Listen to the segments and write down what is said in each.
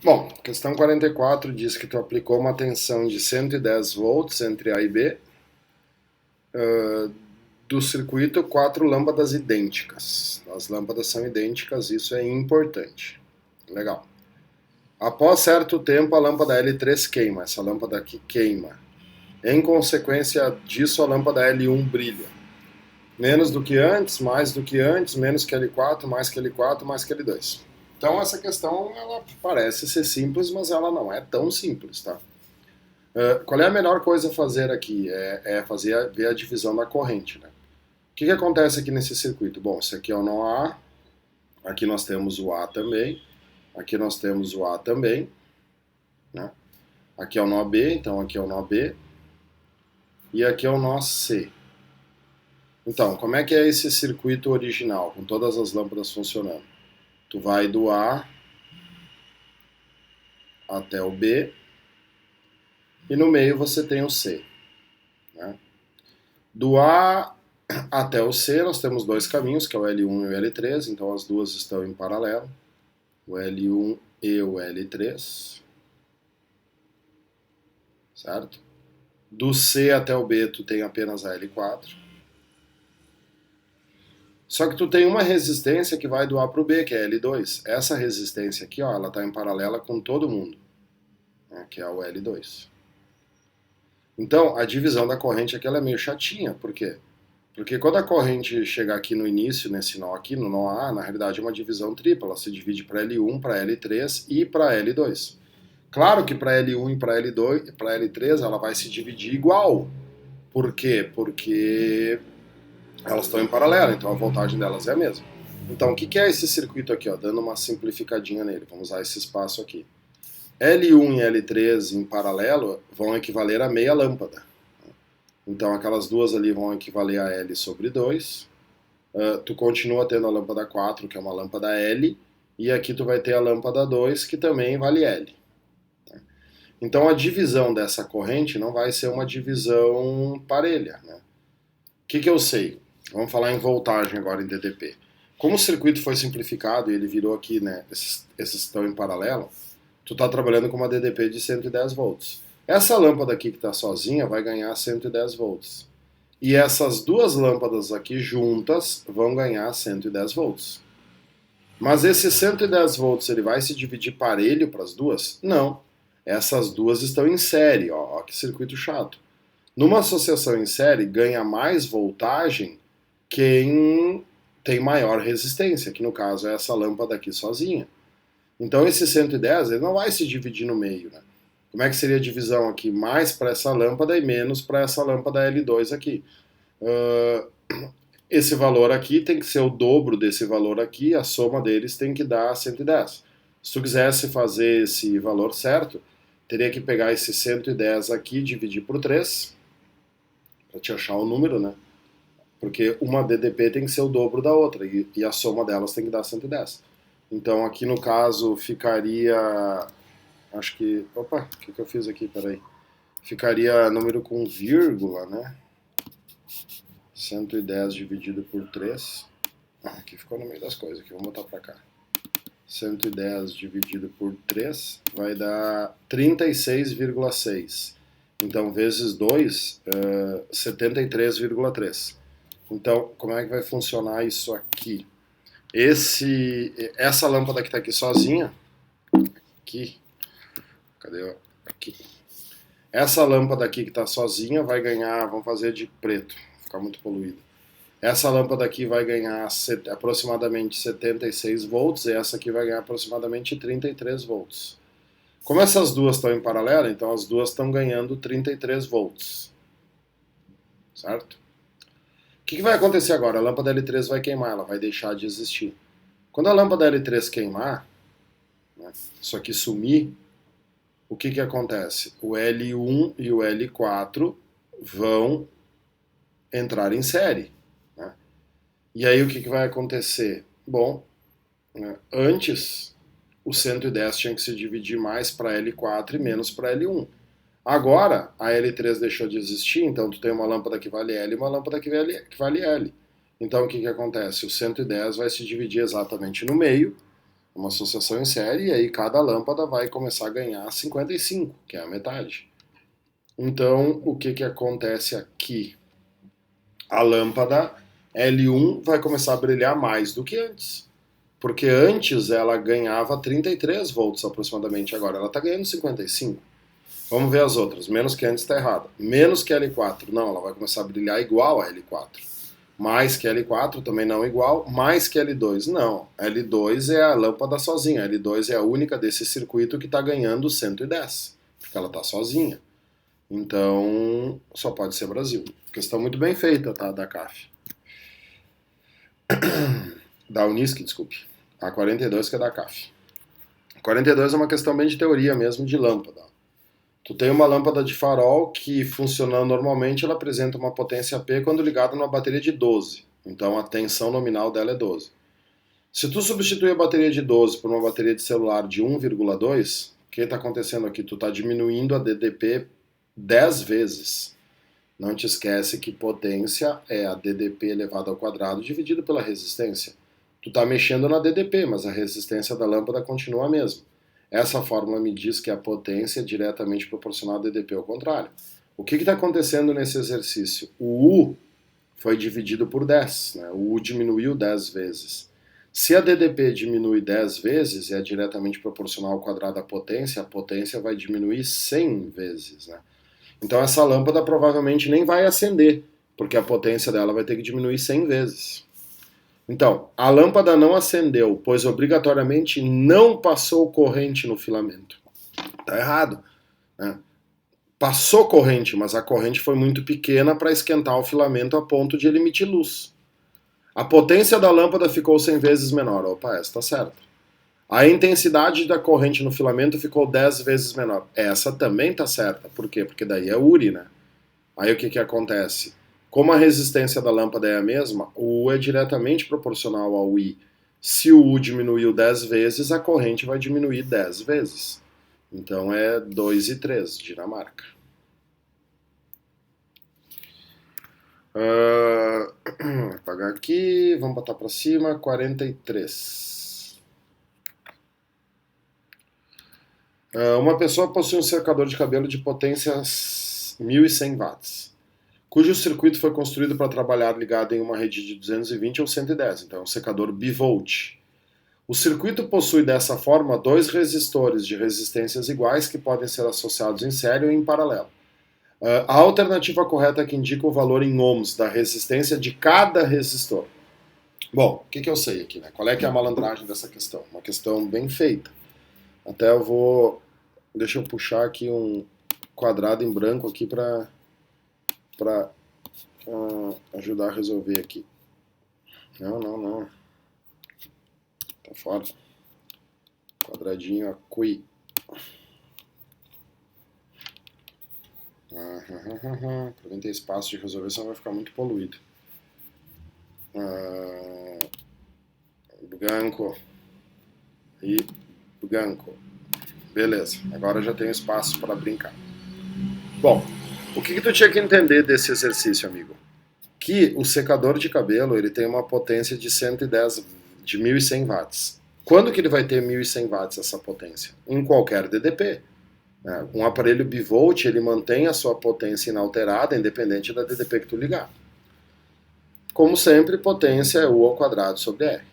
Bom, questão 44 diz que tu aplicou uma tensão de 110 volts entre A e B do circuito, quatro lâmpadas idênticas. As lâmpadas são idênticas, isso é importante. Legal. Após certo tempo, a lâmpada L3 queima. Essa lâmpada aqui queima. Em consequência disso, a lâmpada L1 brilha. Menos do que antes, mais do que antes, menos que L4, mais que L4, mais que L2. Então essa questão ela parece ser simples, mas ela não é tão simples, tá? Qual é a melhor coisa a fazer aqui? Ver a divisão da corrente, né? O que acontece aqui nesse circuito? Bom, esse aqui é o nó A, aqui nós temos o A também, aqui nós temos o A também, né? Aqui é o nó B, então aqui é o nó B, e aqui é o nó C. Então, como é que é esse circuito original, com todas as lâmpadas funcionando? Tu vai do A até o B, e no meio você tem o C, né? Do A até o C nós temos dois caminhos, que é o L1 e o L3, então as duas estão em paralelo, o L1 e o L3, certo? Do C até o B tu tem apenas a L4. Só que tu tem uma resistência que vai do A para o B, que é L2. Essa resistência aqui, ó, ela está em paralela com todo mundo, né, que é o L2. Então, a divisão da corrente aqui ela é meio chatinha. Por quê? Porque quando a corrente chegar aqui no início, nesse nó aqui, no nó A, na realidade é uma divisão tripla. Ela se divide para L1, para L3 e para L2. Claro que para L1 e para L2, para L3 ela vai se dividir igual. Por quê? Porque elas estão em paralelo, então a voltagem delas é a mesma. Então, o que é esse circuito aqui? Ó? Dando uma simplificadinha nele, vamos usar esse espaço aqui. L1 e L3 em paralelo vão equivaler a meia lâmpada. Então, aquelas duas ali vão equivaler a L sobre 2. Tu continua tendo a lâmpada 4, que é uma lâmpada L, e aqui tu vai ter a lâmpada 2, que também vale L. Então, a divisão dessa corrente não vai ser uma divisão parelha, né? O que eu sei? Vamos falar em voltagem agora em DDP. Como o circuito foi simplificado e ele virou aqui, né, esses estão em paralelo, tu está trabalhando com uma DDP de 110 volts. Essa lâmpada aqui que está sozinha vai ganhar 110 volts. E essas duas lâmpadas aqui juntas vão ganhar 110 volts. Mas esse 110 volts ele vai se dividir parelho para as duas? Não. Essas duas estão em série, ó que circuito chato. Numa associação em série, ganha mais voltagem quem tem maior resistência, que no caso é essa lâmpada aqui sozinha. Então esse 110 ele não vai se dividir no meio, né? Como é que seria a divisão aqui? Mais para essa lâmpada e menos para essa lâmpada L2 aqui. Uh, esse valor aqui tem que ser o dobro desse valor aqui, a soma deles tem que dar 110. Se tu quisesse fazer esse valor certo, teria que pegar esse 110 aqui, dividir por 3, para te achar o número, né? Porque uma DDP tem que ser o dobro da outra e a soma delas tem que dar 110. Então aqui no caso ficaria, acho que, opa, o que eu fiz aqui, peraí, ficaria número com vírgula, né? 110 dividido por 3, aqui ficou no meio das coisas, aqui, vamos botar pra cá. 110 dividido por 3 vai dar 36,6. Então, vezes 2, 73,3. Então, como é que vai funcionar isso aqui? Essa lâmpada que está aqui sozinha, aqui, cadê? Aqui. Essa lâmpada aqui que está sozinha vai ganhar, vamos fazer de preto, ficar muito poluído. Essa lâmpada aqui vai ganhar aproximadamente 76 volts e essa aqui vai ganhar aproximadamente 33 volts. Como essas duas estão em paralelo, então as duas estão ganhando 33 volts. Certo? O que vai acontecer agora? A lâmpada L3 vai queimar, ela vai deixar de existir. Quando a lâmpada L3 queimar, né, isso aqui sumir, o que acontece? O L1 e o L4 vão entrar em série. Né? E aí o que vai acontecer? Bom, antes o 110 tinha que se dividir mais para L4 e menos para L1. Agora a L3 deixou de existir, então tu tem uma lâmpada que vale L e uma lâmpada que vale L. Então o que acontece? O 110 vai se dividir exatamente no meio, uma associação em série, e aí cada lâmpada vai começar a ganhar 55, que é a metade. Então, o que acontece aqui? A lâmpada L1 vai começar a brilhar mais do que antes. Porque antes ela ganhava 33 volts aproximadamente, agora ela está ganhando 55. Vamos ver as outras. Menos que antes está errado. Menos que L4, não, ela vai começar a brilhar igual a L4. Mais que L4, também não igual. Mais que L2, não. L2 é a lâmpada sozinha. L2 é a única desse circuito que está ganhando 110, porque ela está sozinha. Então, só pode ser Brasil. Questão muito bem feita, tá? Da CAF. Da Unisc, desculpe. A 42 que é da CAF. 42 é uma questão bem de teoria mesmo, de lâmpada. Tu tem uma lâmpada de farol que, funcionando normalmente, ela apresenta uma potência P quando ligada numa bateria de 12. Então a tensão nominal dela é 12. Se tu substituir a bateria de 12 por uma bateria de celular de 1,2, o que está acontecendo aqui? Tu está diminuindo a DDP 10 vezes. Não te esquece que potência é a DDP elevado ao quadrado dividido pela resistência. Tu está mexendo na DDP, mas a resistência da lâmpada continua a mesma. Essa fórmula me diz que a potência é diretamente proporcional ao DDP ao contrário. O que está acontecendo nesse exercício? O U foi dividido por 10, né? O U diminuiu 10 vezes. Se a DDP diminui 10 vezes, é diretamente proporcional ao quadrado da potência, a potência vai diminuir 100 vezes, né? Então essa lâmpada provavelmente nem vai acender, porque a potência dela vai ter que diminuir 100 vezes. Então, a lâmpada não acendeu, pois obrigatoriamente não passou corrente no filamento. Tá errado, né? Passou corrente, mas a corrente foi muito pequena para esquentar o filamento a ponto de ele emitir luz. A potência da lâmpada ficou 100 vezes menor. Opa, essa tá certa. A intensidade da corrente no filamento ficou 10 vezes menor. Essa também tá certa. Por quê? Porque daí é URI, né? Aí o que acontece? Como a resistência da lâmpada é a mesma, o U é diretamente proporcional ao I. Se o U diminuiu 10 vezes, a corrente vai diminuir 10 vezes. Então é 2 e 3, Dinamarca. Apagar aqui, vamos botar para cima, 43. Uma pessoa possui um secador de cabelo de potência 1100 watts, cujo circuito foi construído para trabalhar ligado em uma rede de 220 ou 110, então é um secador bivolt. O circuito possui dessa forma dois resistores de resistências iguais que podem ser associados em série ou em paralelo. A alternativa correta é que indica o valor em ohms da resistência de cada resistor. Bom, o que eu sei aqui, né? Qual é que é a malandragem dessa questão? Uma questão bem feita. Até eu vou... Deixa eu puxar aqui um quadrado em branco aqui para ajudar a resolver aqui. Não. Tá fora. Quadradinho aqui. Para não ter espaço de resolver, senão vai ficar muito poluído. Branco e branco. Beleza, agora já tenho espaço para brincar. Bom, o que tu tinha que entender desse exercício, amigo? Que o secador de cabelo ele tem uma potência de 110, de 1100 watts. Quando que ele vai ter 1100 watts essa potência? Em qualquer DDP. Um aparelho bivolt ele mantém a sua potência inalterada, independente da DDP que tu ligar. Como sempre, potência é U ao quadrado sobre R,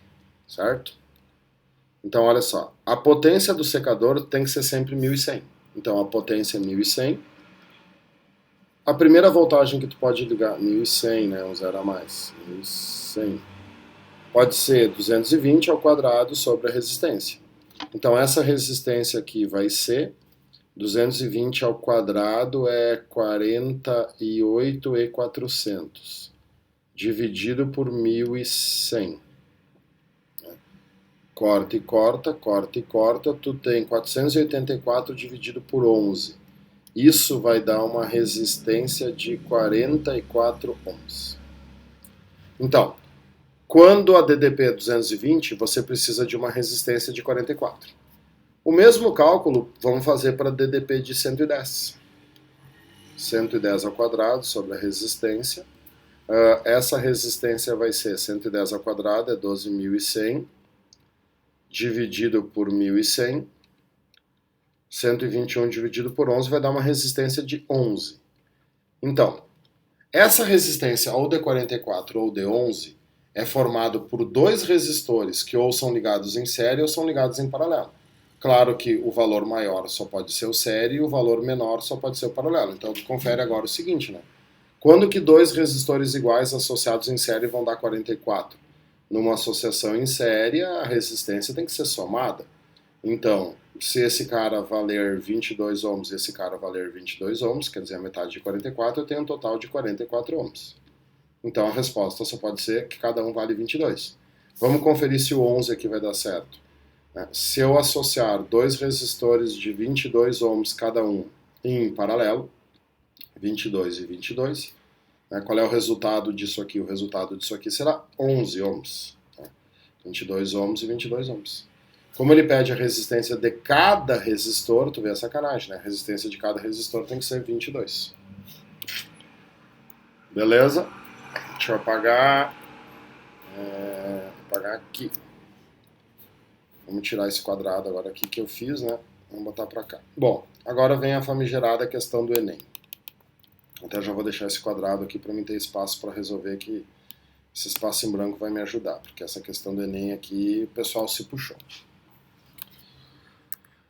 certo? Então, olha só, a potência do secador tem que ser sempre 1100. Então, a potência é 1100. A primeira voltagem que tu pode ligar, 1100, né, um zero a mais, 1100, pode ser 220 ao quadrado sobre a resistência. Então, essa resistência aqui vai ser 220 ao quadrado é 48.400, dividido por 1100. Corta e corta, tu tem 484 dividido por 11. Isso vai dar uma resistência de 44 ohms. Então, quando a DDP é 220, você precisa de uma resistência de 44. O mesmo cálculo vamos fazer para DDP de 110. 110 ao quadrado sobre a resistência. Essa resistência vai ser 110 ao quadrado, é 12.100, dividido por 1.100, 121 dividido por 11 vai dar uma resistência de 11. Então, essa resistência ou D44 ou D11 é formado por dois resistores que ou são ligados em série ou são ligados em paralelo. Claro que o valor maior só pode ser o série e o valor menor só pode ser o paralelo. Então, tu confere agora o seguinte, né? Quando que dois resistores iguais associados em série vão dar 44? Numa associação em série, a resistência tem que ser somada. Então, se esse cara valer 22 ohms e esse cara valer 22 ohms, quer dizer, a metade de 44, eu tenho um total de 44 ohms. Então, a resposta só pode ser que cada um vale 22. Vamos conferir se o 11 aqui vai dar certo. Se eu associar dois resistores de 22 ohms cada um em paralelo, 22 e 22, qual é o resultado disso aqui? O resultado disso aqui será 11 ohms. 22 ohms e 22 ohms. Como ele pede a resistência de cada resistor, tu vê a sacanagem, né? A resistência de cada resistor tem que ser 22. Beleza? Deixa eu apagar. Apagar aqui. Vamos tirar esse quadrado agora aqui que eu fiz, né? Vamos botar pra cá. Bom, agora vem a famigerada questão do Enem. Então eu já vou deixar esse quadrado aqui para mim ter espaço para resolver, que esse espaço em branco vai me ajudar, porque essa questão do Enem aqui o pessoal se puxou.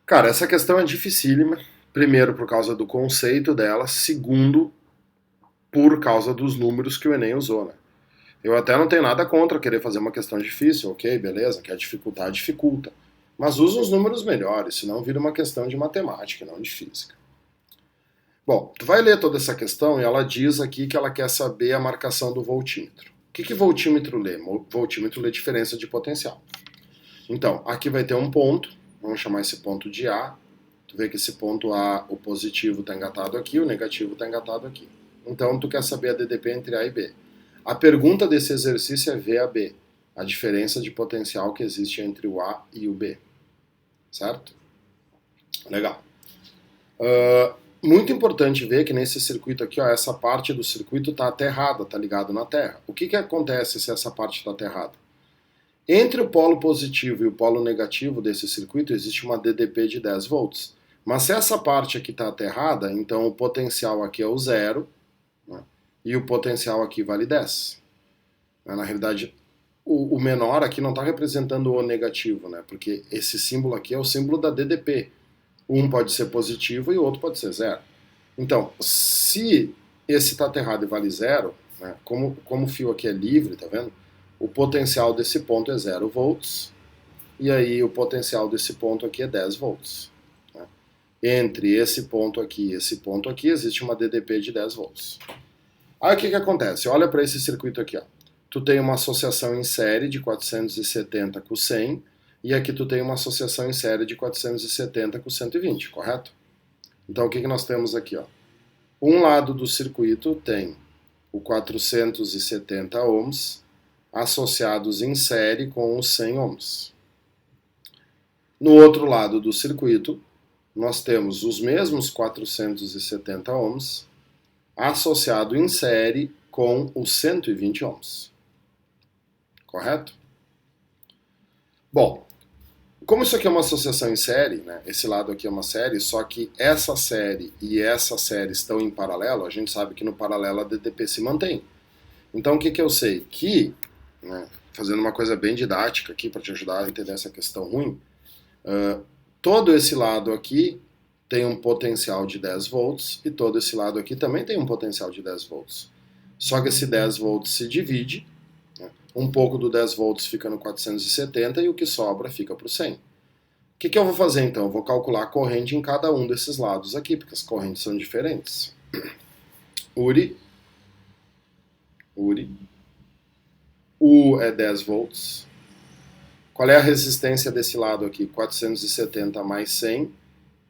Cara, essa questão é dificílima. Primeiro, por causa do conceito dela. Segundo, por causa dos números que o Enem usou, né? Eu até não tenho nada contra querer fazer uma questão difícil, ok, beleza, quer dificultar, dificulta. Mas usa os números melhores, senão vira uma questão de matemática, não de física. Bom, tu vai ler toda essa questão e ela diz aqui que ela quer saber a marcação do voltímetro. O que voltímetro lê? Voltímetro lê diferença de potencial. Então, aqui vai ter um ponto. Vamos chamar esse ponto de A. Tu vê que esse ponto A, o positivo está engatado aqui, o negativo está engatado aqui. Então, tu quer saber a DDP entre A e B. A pergunta desse exercício é VAB, a diferença de potencial que existe entre o A e o B. Certo? Legal. Muito importante ver que nesse circuito aqui, ó, essa parte do circuito está aterrada, está ligado na Terra. O que acontece se essa parte está aterrada? Entre o polo positivo e o polo negativo desse circuito existe uma DDP de 10 volts. Mas se essa parte aqui está aterrada, então o potencial aqui é o zero, né, e o potencial aqui vale 10. Na realidade, o menor aqui não está representando o negativo, né, porque esse símbolo aqui é o símbolo da DDP. Um pode ser positivo e o outro pode ser zero. Então, se esse está aterrado e vale zero, né, como o fio aqui é livre, tá vendo? O potencial desse ponto é 0 volts, e aí o potencial desse ponto aqui é 10 volts. Né? Entre esse ponto aqui e esse ponto aqui existe uma DDP de 10 volts. Aí o que acontece? Olha para esse circuito aqui. Ó. Tu tem uma associação em série de 470 com 100, e aqui tu tem uma associação em série de 470 com 120, correto? Então o que nós temos aqui? Ó? Um lado do circuito tem o 470 ohms, associados em série com os 100 ohms. No outro lado do circuito, nós temos os mesmos 470 ohms, associado em série com os 120 ohms. Correto? Bom, como isso aqui é uma associação em série, né, esse lado aqui é uma série, só que essa série e essa série estão em paralelo, a gente sabe que no paralelo a DDP se mantém. Então o que eu sei? Que né, fazendo uma coisa bem didática aqui para te ajudar a entender essa questão ruim, todo esse lado aqui tem um potencial de 10 volts e todo esse lado aqui também tem um potencial de 10 volts. Só que esse 10 volts se divide, né, um pouco do 10 volts fica no 470 e o que sobra fica para o 100. O que eu vou fazer então? Eu vou calcular a corrente em cada um desses lados aqui, porque as correntes são diferentes. URI. U é 10 volts. Qual é a resistência desse lado aqui? 470 mais 100,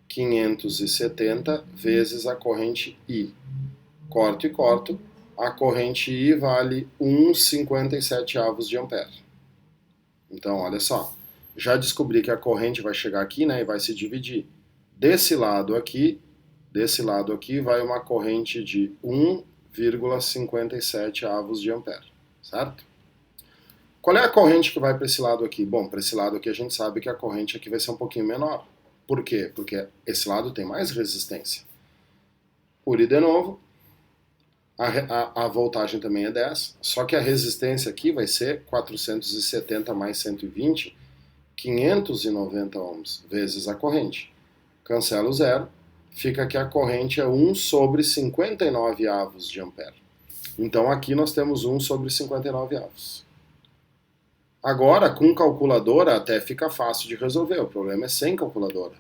570 vezes a corrente I. Corto e corto. A corrente I vale 1,57 avos de ampere. Então, olha só. Já descobri que a corrente vai chegar aqui, né, e vai se dividir. Desse lado aqui vai uma corrente de 1,57 avos de ampere. Certo? Qual é a corrente que vai para esse lado aqui? Bom, para esse lado aqui a gente sabe que a corrente aqui vai ser um pouquinho menor. Por quê? Porque esse lado tem mais resistência. Uri de novo. A voltagem também é 10, só que a resistência aqui vai ser 470 mais 120, 590 ohms, vezes a corrente. Cancela o zero, fica que a corrente é 1 sobre 59 avos de ampere. Então aqui nós temos 1 sobre 59 avos. Agora, com calculadora até fica fácil de resolver, o problema é sem calculadora.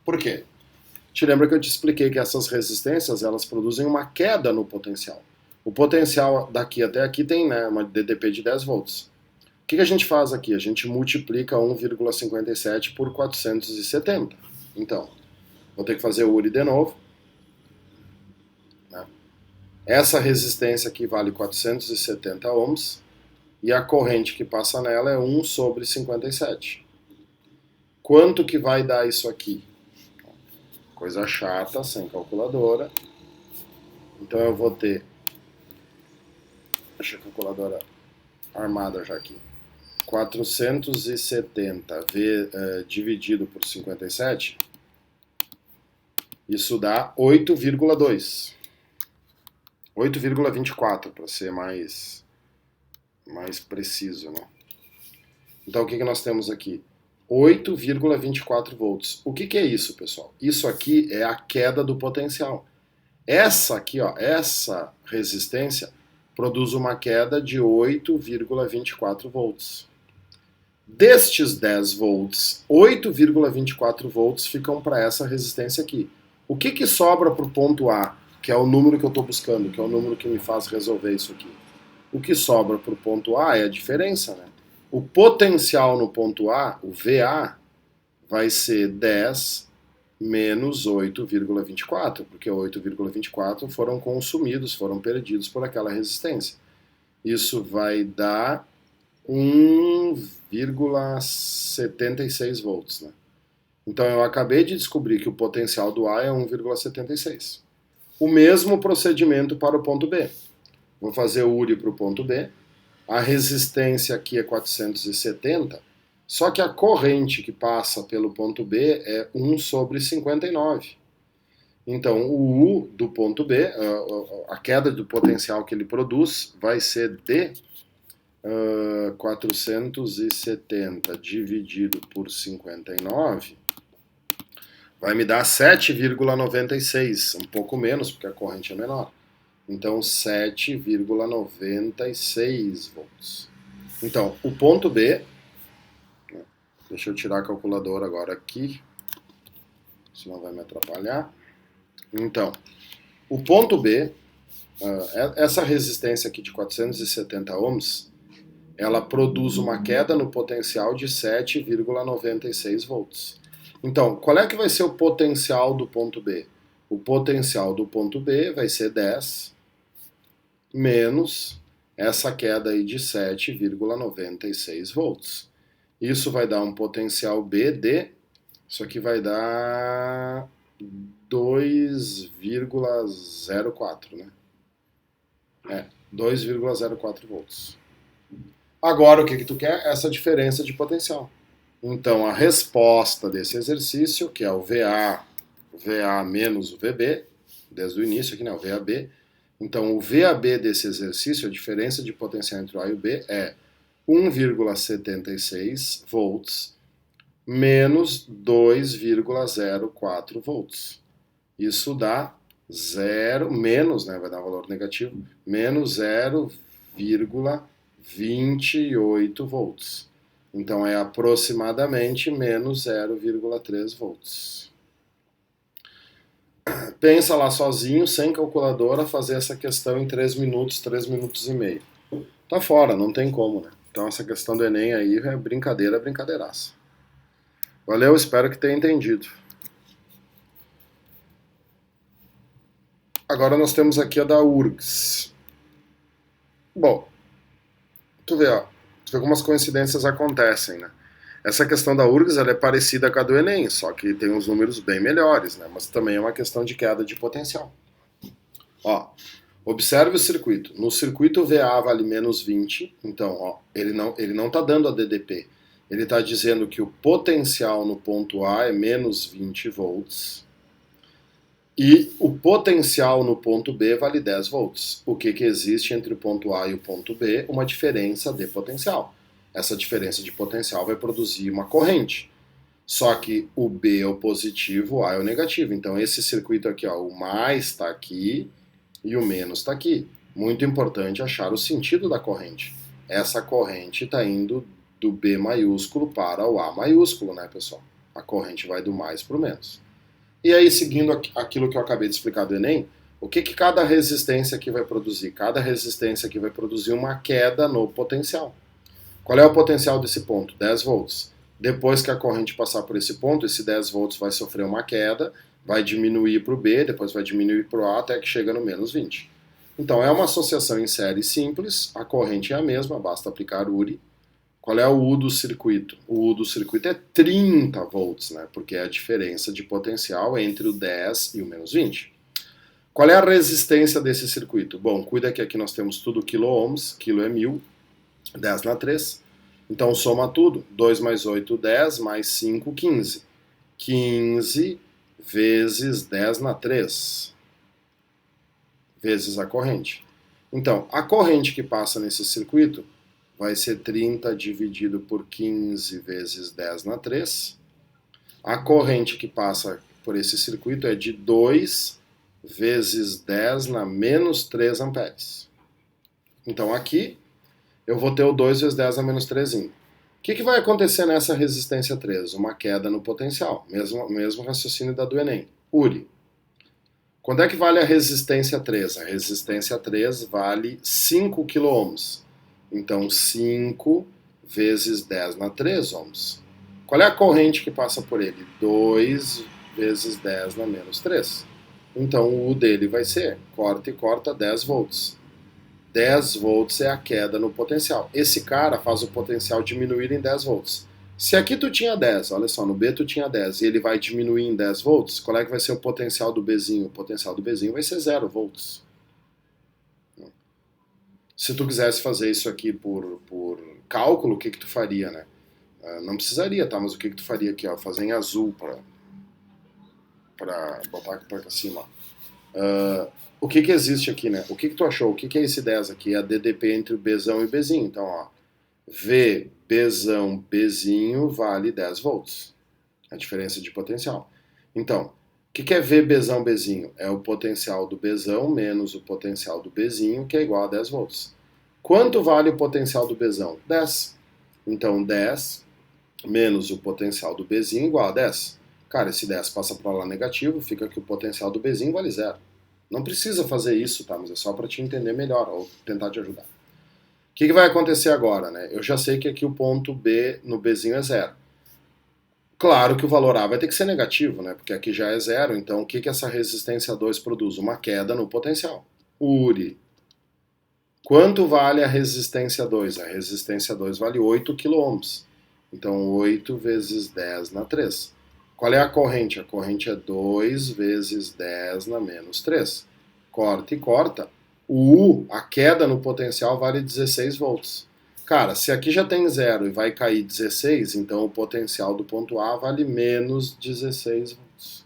Por quê? Te lembra que eu te expliquei que essas resistências elas produzem uma queda no potencial. O potencial daqui até aqui tem, né, uma DDP de 10 volts. O que a gente faz aqui? A gente multiplica 1,57 por 470. Então, vou ter que fazer o Uri de novo. Né? Essa resistência aqui vale 470 ohms e a corrente que passa nela é 1 sobre 57. Quanto que vai dar isso aqui? Coisa chata, sem calculadora. Então eu vou ter, deixa a calculadora armada já aqui, 470 dividido por 57, isso dá 8,2. 8,24 para ser mais preciso, né? Então o que nós temos aqui? 8,24 volts. O que é isso, pessoal? Isso aqui é a queda do potencial. Essa aqui, ó, essa resistência produz uma queda de 8,24 volts. Destes 10 volts, 8,24 volts ficam para essa resistência aqui. O que sobra para o ponto A, que é o número que eu estou buscando, que é o número que me faz resolver isso aqui? O que sobra para o ponto A é a diferença, né? O potencial no ponto A, o VA, vai ser 10 menos 8,24, porque 8,24 foram consumidos, foram perdidos por aquela resistência. Isso vai dar 1,76 volts, né? Então eu acabei de descobrir que o potencial do A é 1,76. O mesmo procedimento para o ponto B. Vou fazer o Uri para o ponto B. A resistência aqui é 470, só que a corrente que passa pelo ponto B é 1 sobre 59. Então, o U do ponto B, a queda do potencial que ele produz, vai ser de 470 dividido por 59, vai me dar 7,96, um pouco menos, porque a corrente é menor. Então, 7,96 volts. Então, o ponto B, deixa eu tirar a calculadora agora aqui, senão vai me atrapalhar. Então, o ponto B, essa resistência aqui de 470 ohms, ela produz uma queda no potencial de 7,96 volts. Então, qual é que vai ser o potencial do ponto B? O potencial do ponto B vai ser 10 menos essa queda aí de 7,96 volts. Isso vai dar um potencial B de, isso aqui vai dar 2,04, né? 2,04 volts. Agora o que tu quer? Essa diferença de potencial. Então a resposta desse exercício, que é o VA menos o VB, desde o início aqui, né? O VAB. Então, o VAB desse exercício, a diferença de potencial entre o A e o B, é 1,76 volts menos 2,04 volts. Isso dá 0, menos, né, vai dar um valor negativo, menos 0,28 volts. Então, é aproximadamente menos 0,3 volts. Pensa lá sozinho, sem calculadora, fazer essa questão em 3 minutos, 3 minutos e meio. Tá fora, não tem como, né? Então essa questão do Enem aí é brincadeira, brincadeiraça. Valeu, espero que tenha entendido. Agora nós temos aqui a da URGS. Bom, tu vê como as coincidências acontecem, né? Essa questão da URGS ela é parecida com a do Enem, só que tem uns números bem melhores, né? Mas também é uma questão de queda de potencial. Ó, Observe o circuito. No circuito VA vale menos 20, então ó, ele não está dando a DDP. Ele está dizendo que o potencial no ponto A é menos 20 volts e o potencial no ponto B vale 10 volts. O que existe entre o ponto A e o ponto B? Uma diferença de potencial. Essa diferença de potencial vai produzir uma corrente. Só que o B é o positivo, o A é o negativo. Então esse circuito aqui, ó, o mais está aqui e o menos está aqui. Muito importante achar o sentido da corrente. Essa corrente está indo do B maiúsculo para o A maiúsculo, né, pessoal? A corrente vai do mais para o menos. E aí, seguindo aquilo que eu acabei de explicar do Enem, o que cada resistência aqui vai produzir? Cada resistência aqui vai produzir uma queda no potencial. Qual é o potencial desse ponto? 10 volts. Depois que a corrente passar por esse ponto, esse 10 volts vai sofrer uma queda, vai diminuir para o B, depois vai diminuir para o A até que chega no menos 20. Então é uma associação em série simples, a corrente é a mesma, basta aplicar URI. Qual é o U do circuito? O U do circuito é 30 volts, né? Porque é a diferença de potencial entre o 10 e o menos 20. Qual é a resistência desse circuito? Bom, cuida que aqui nós temos tudo quilo-ohms, quilo é 1000, 10 na 3. Então soma tudo, 2 mais 8, 10, mais 5, 15. 15 vezes 10 na 3, vezes a corrente. Então, a corrente que passa nesse circuito vai ser 30 dividido por 15 vezes 10 na 3. A corrente que passa por esse circuito é de 2 vezes 10 na menos 3 amperes. Então aqui eu vou ter o 2 vezes 10 na menos 3. O que vai acontecer nessa resistência 3? Uma queda no potencial, mesmo raciocínio da do Enem. URI. Quando é que vale a resistência 3? A resistência 3 vale 5 kΩ. Então 5 vezes 10 na 3 ohms. Qual é a corrente que passa por ele? 2 vezes 10 na menos 3. Então o U dele vai ser, corta e corta, 10 volts. 10 volts é a queda no potencial. Esse cara faz o potencial diminuir em 10 volts. Se aqui tu tinha 10, olha só, no B tu tinha 10 e ele vai diminuir em 10 volts, qual é que vai ser o potencial do Bzinho? O potencial do Bzinho vai ser 0 volts. Se tu quisesse fazer isso aqui por cálculo, o que tu faria, né? Não precisaria, tá? Mas o que tu faria aqui, ó? Fazer em azul para botar aqui para cima. O que existe aqui, né? O que tu achou? O que é esse 10 aqui? É a DDP entre o Bzão e o Bzinho. Então, ó, V, Bzão, Bzinho vale 10 volts. A diferença de potencial. Então, o que é V, Bzão, Bzinho? É o potencial do Bzão menos o potencial do Bzinho, que é igual a 10 volts. Quanto vale o potencial do Bzão? 10. Então, 10 menos o potencial do Bzinho igual a 10. Cara, esse 10 passa para lá negativo, fica que o potencial do Bzinho vale 0. Não precisa fazer isso, tá? Mas é só para te entender melhor, ou tentar te ajudar. O que vai acontecer agora, né? Eu já sei que aqui o ponto B no Bzinho é 0. Claro que o valor A vai ter que ser negativo, né? Porque aqui já é 0, então o que essa resistência 2 produz? Uma queda no potencial. URI. Quanto vale a resistência 2? A resistência 2 vale 8 kΩ. Então 8 vezes 10 na 3. Qual é a corrente? A corrente é 2 vezes 10 na menos 3. Corta e corta. O U, a queda no potencial, vale 16 volts. Cara, se aqui já tem 0 e vai cair 16, então o potencial do ponto A vale menos 16 volts.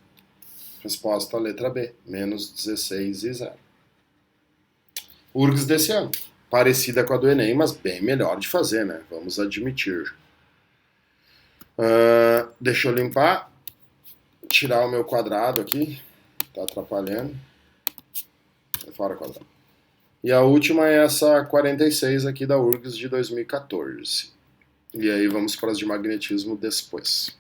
Resposta letra B, menos 16 e 0. URGS desse ano. Parecida com a do Enem, mas bem melhor de fazer, né? Vamos admitir. Deixa eu limpar. Tirar o meu quadrado aqui. Tá atrapalhando. Fora quadrado. E a última é essa 46 aqui da URGS de 2014. E aí vamos para as de magnetismo depois.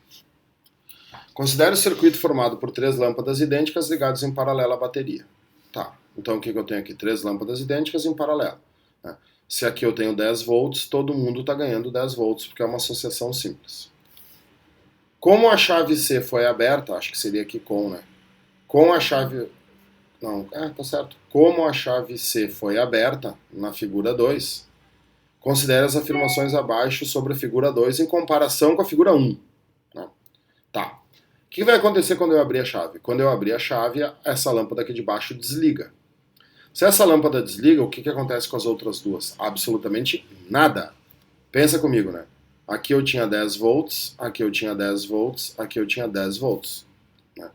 Considere o circuito formado por 3 lâmpadas idênticas ligadas em paralelo à bateria. Tá, então o que eu tenho aqui? 3 lâmpadas idênticas em paralelo. Né? Se aqui eu tenho 10 volts, todo mundo está ganhando 10 volts, porque é uma associação simples. Como a chave C foi aberta, acho que seria aqui com, né? Com a chave... Não, tá certo. Como a chave C foi aberta na figura 2, considere as afirmações abaixo sobre a figura 2 em comparação com a figura 1. Né? Tá. O que vai acontecer quando eu abrir a chave? Quando eu abrir a chave, essa lâmpada aqui de baixo desliga. Se essa lâmpada desliga, o que acontece com as outras duas? Absolutamente nada. Pensa comigo, né? Aqui eu tinha 10 volts, aqui eu tinha 10 volts, aqui eu tinha 10 volts. Né?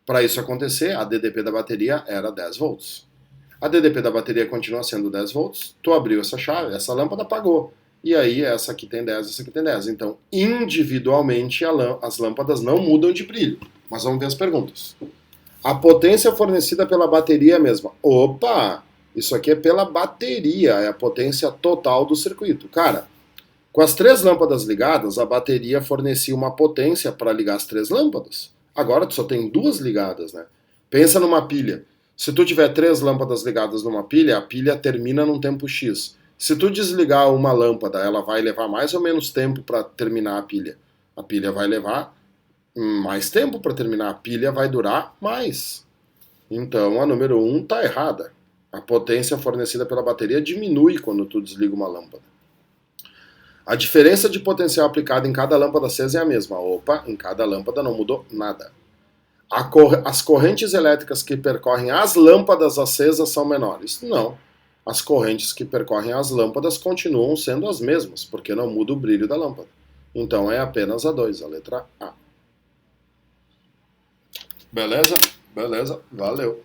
Para isso acontecer, a DDP da bateria era 10 volts. A DDP da bateria continua sendo 10 volts, tu abriu essa chave, essa lâmpada apagou. E aí essa aqui tem 10, essa aqui tem 10. Então, individualmente, as lâmpadas não mudam de brilho. Mas vamos ver as perguntas. A potência fornecida pela bateria é a mesma. Opa! Isso aqui é pela bateria, é a potência total do circuito. Cara, com as 3 lâmpadas ligadas, a bateria fornecia uma potência para ligar as 3 lâmpadas. Agora tu só tem 2 ligadas, né? Pensa numa pilha. Se tu tiver 3 lâmpadas ligadas numa pilha, a pilha termina num tempo X. Se tu desligar uma lâmpada, ela vai levar mais ou menos tempo para terminar a pilha. A pilha vai levar mais tempo para terminar. A pilha vai durar mais. Então a número 1 está errada. A potência fornecida pela bateria diminui quando tu desliga uma lâmpada. A diferença de potencial aplicado em cada lâmpada acesa é a mesma. Opa, em cada lâmpada não mudou nada. As correntes elétricas que percorrem as lâmpadas acesas são menores. Não. As correntes que percorrem as lâmpadas continuam sendo as mesmas, porque não muda o brilho da lâmpada. Então é apenas a 2, a letra A. Beleza? Beleza. Valeu.